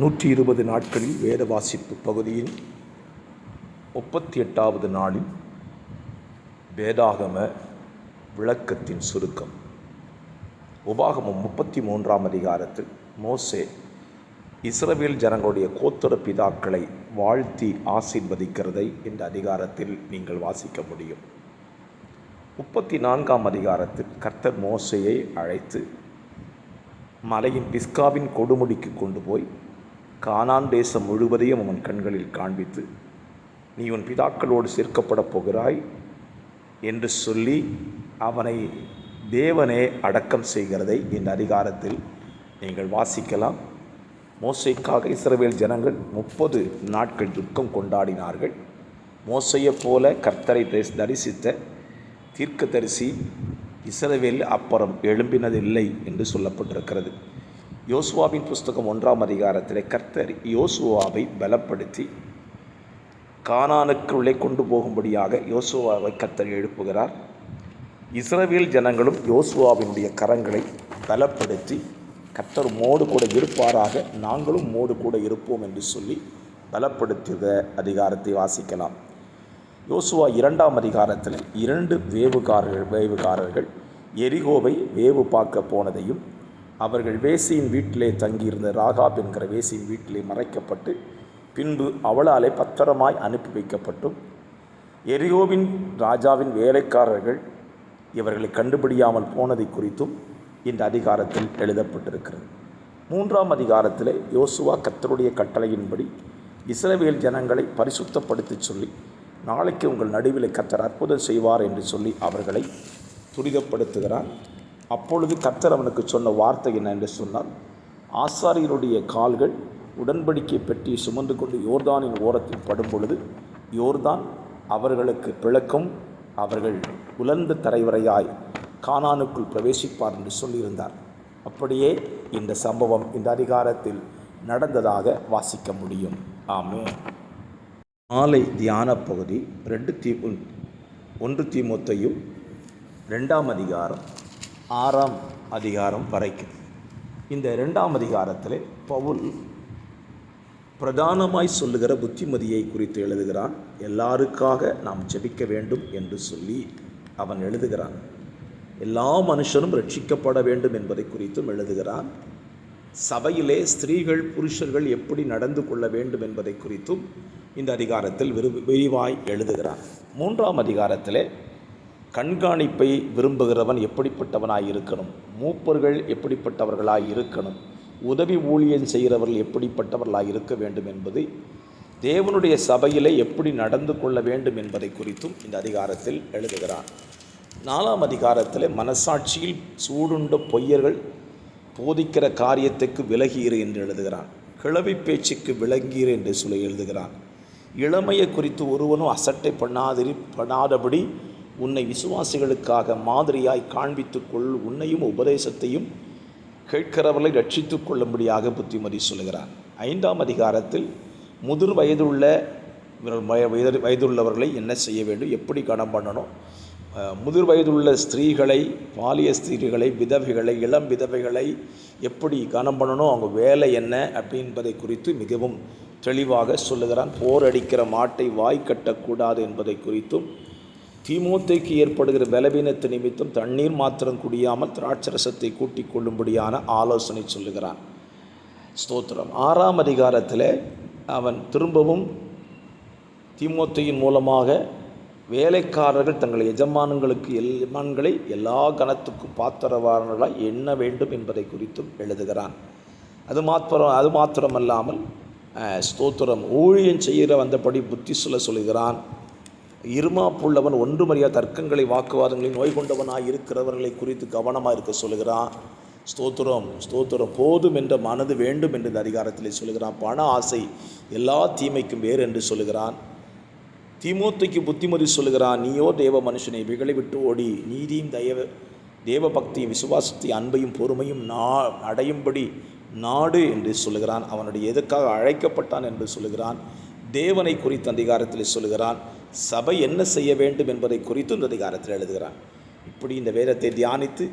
120 நாட்களில் வேத வாசிப்பு பகுதியின் 38வது நாளில் வேதாகம விளக்கத்தின் சுருக்கம். உபாகமம் 33ஆம் அதிகாரத்தில் மோசே இஸ்ரவேல் ஜனங்களுடைய கோத்திர பிதாக்களை வாழ்த்தி ஆசீர்வதிக்கிறதை இந்த அதிகாரத்தில் நீங்கள் வாசிக்க முடியும். 34ஆம் அதிகாரத்தில் கர்த்தர் மோசேயை அழைத்து மலையின் பிஸ்காவின் கொடுமுடிக்கு கொண்டு போய் கானான் தேசம் முழுவதையும் அவன் கண்களில் காண்பித்து, நீ உன் பிதாக்களோடு சேர்க்கப்படப் போகிறாய் என்று சொல்லி அவனை தேவனே அடக்கம் செய்கிறதை இந்த அதிகாரத்தில் நீங்கள் வாசிக்கலாம். மோசேக்காக இஸ்ரவேல் ஜனங்கள் 30 நாட்கள் துக்கம் கொண்டாடினார்கள். மோசையைப் போல கர்த்தரை தரிசித்த தீர்க்கதரிசி இஸ்ரவேலில் அப்புறம் எழும்பினதில்லை என்று சொல்லப்பட்டிருக்கிறது. யோசுவாவின் புஸ்தகம் 1ஆம் அதிகாரத்தில் கர்த்தர் யோசுவாவை பலப்படுத்தி கானானுக்குள்ளே கொண்டு போகும்படியாக யோசுவாவை கர்த்தர் எழுப்புகிறார். இஸ்ரவேல் ஜனங்களும் யோசுவாவினுடைய கரங்களை பலப்படுத்தி கர்த்தர் மோடு கூட இருப்பாராக, நாங்களும் மோடு கூட இருப்போம் என்று சொல்லி பலப்படுத்துகிற அதிகாரத்தை வாசிக்கலாம். யோசுவா 2ஆம் அதிகாரத்தில் 2 வேவுகாரர்கள் எரிகோவை வேவு பார்க்க போனதையும், அவர்கள் வேசியின் வீட்டிலே தங்கியிருந்த ராகாப் என்கிற வேசியின் வீட்டிலே மறைக்கப்பட்டு பின்பு அவளாலே பத்திரமாய் அனுப்பி வைக்கப்பட்டும், எரிகோவின் ராஜாவின் வேலைக்காரர்கள் இவர்களை கண்டுபிடியாமல் போனதை குறித்தும் இந்த அதிகாரத்தில் எழுதப்பட்டிருக்கிறது. 3ஆம் அதிகாரத்தில் யோசுவா கர்த்தருடைய கட்டளையின்படி இஸ்ரவேல் ஜனங்களை பரிசுத்தப்படுத்தி சொல்லி, நாளைக்கு உங்கள் நடுவில் கர்த்தர் அற்புதம் செய்வார் என்று சொல்லி அவர்களை துரிதப்படுத்துகிறார். அப்பொழுது கர்த்தர் அவனுக்கு சொன்ன வார்த்தை என்ன என்று சொன்னால், ஆசாரியருடைய கால்கள் உடன்படிக்கை பெட்டியை சுமந்து கொண்டு யோர்தானின் ஓரத்தில் படும் பொழுது யோர்தான் அவர்களுக்கு பிளக்கும், அவர்கள் உலர்ந்த தரைவரையாய் கானானுக்குள் பிரவேசிப்பார் என்று சொல்லியிருந்தார். அப்படியே இந்த சம்பவம் இந்த அதிகாரத்தில் நடந்ததாக வாசிக்க முடியும். ஆமென். மாலை தியான பகுதி 1 தீமோத்தேயு 2ஆம் அதிகாரம் 6ஆம் அதிகாரம் வரைக்கும். இந்த 2ஆம் அதிகாரத்தில் பவுல் பிரதானமாய் சொல்லுகிற புத்திமதியை குறித்து எழுதுகிறான். எல்லாருக்காக நாம் ஜெபிக்க வேண்டும் என்று சொல்லி அவன் எழுதுகிறான். எல்லா மனுஷனும் ரட்சிக்கப்பட வேண்டும் என்பதை குறித்தும் எழுதுகிறான். சபையிலே ஸ்திரீகள் புருஷர்கள் எப்படி நடந்து கொள்ள வேண்டும் என்பதை குறித்தும் இந்த அதிகாரத்தில் விரிவாய் எழுதுகிறான். 3ஆம் அதிகாரத்திலே கண்காணிப்பை விரும்புகிறவன் எப்படிப்பட்டவனாய் இருக்கணும், மூப்பர்கள் எப்படிப்பட்டவர்களாய் இருக்கணும், உதவி ஊழியம் செய்கிறவர்கள் எப்படிப்பட்டவர்களாய் இருக்க வேண்டும் என்பது, தேவனுடைய சபையிலே எப்படி நடந்து கொள்ள வேண்டும் என்பதை குறித்தும் இந்த அதிகாரத்தில் எழுதுகிறான். 4ஆம் அதிகாரத்தில் மனசாட்சியில் சூடுண்ட பொய்யர்கள் போதிக்கிற காரியத்துக்கு விலகீறு என்று எழுதுகிறான். கிளவி பேச்சுக்கு விலகீறு என்று சொல்லி எழுதுகிறான். இளமையை குறித்து ஒருவனும் அசட்டை பண்ணாதபடி உன்னை விசுவாசிகளுக்காக மாதிரியாய் காண்பித்துக்கொள், உன்னையும் உபதேசத்தையும் கேட்கிறவர்களை ரட்சித்து கொள்ளும்படியாக புத்திமதி சொல்கிறார். 5ஆம் அதிகாரத்தில் முதிர் வயதுள்ளவர்களை என்ன செய்ய வேண்டும், எப்படி கனம் பண்ணணும், முதிர் வயதுள்ள ஸ்திரீகளை, பாலிய ஸ்திரீகளை, விதவைகளை, இளம் விதவைகளை எப்படி கனம் பண்ணணும், அவங்க வேலை என்ன அப்படின்பதை குறித்து மிகவும் தெளிவாக சொல்லுகிறான். போர் அடிக்கிற மாட்டை வாய் கட்டக்கூடாது என்பதை குறித்தும், தீமோத்தேக்கு ஏற்படுகிற பலவீனத்து நிமித்தம் தண்ணீர் மாத்திரம் குடியாமல் திராட்சரசத்தை கூட்டிக் கொள்ளும்படியான ஆலோசனை சொல்லுகிறான். ஸ்தோத்திரம். 6ஆம் அதிகாரத்தில் அவன் திரும்பவும் தீமோத்தேயின் மூலமாக வேலைக்காரர்கள் தங்கள் எஜமான்களை எல்லா கனத்துக்கும் பாத்திரவாரர்களாய் எண்ண வேண்டும் என்பதை குறித்தும் எழுதுகிறான். அது மாத்திரமல்லாமல் ஸ்தோத்திரம் ஊழியம் செய்கிற வந்தபடி புத்தி சொல்லுகிறான். இருமாப்புள்ளவன் ஒன்றுமறியா தர்க்கங்களை வாக்குவாதங்களை நோய் கொண்டவனாய் இருக்கிறவர்களை குறித்து கவனமாக இருக்க சொல்லுகிறான். ஸ்தோத்திரம் போதும் என்ற மனது வேண்டும் என்று இந்த அதிகாரத்தில் சொல்லுகிறான். பண ஆசை எல்லா தீமைக்கும் வேறு என்று சொல்லுகிறான். தீமோத்தேக்கு புத்திமதி சொல்லுகிறான். நீயோ தேவ மனுஷனை இவைகளை விட்டு ஓடி நீதியும் தேவ பக்தியும் விசுவாசத்தையும் அன்பையும் பொறுமையும் அடையும்படி நாடு என்று சொல்லுகிறான். அவனுடைய எதுக்காக அழைக்கப்பட்டான் என்று சொல்லுகிறான். தேவனை குறித்த அதிகாரத்தில் சொல்லுகிறான். சபை என்ன செய்ய வேண்டும் என்பதை குறித்து இந்த அதிகாரத்தில் எழுதுகிறான். இப்படி இந்த வேதத்தை தியானித்து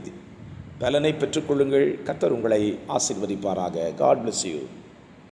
பலனை பெற்றுக்கொள்ளுங்கள். கர்த்தர் உங்களை ஆசீர்வதிப்பாராக. God bless you.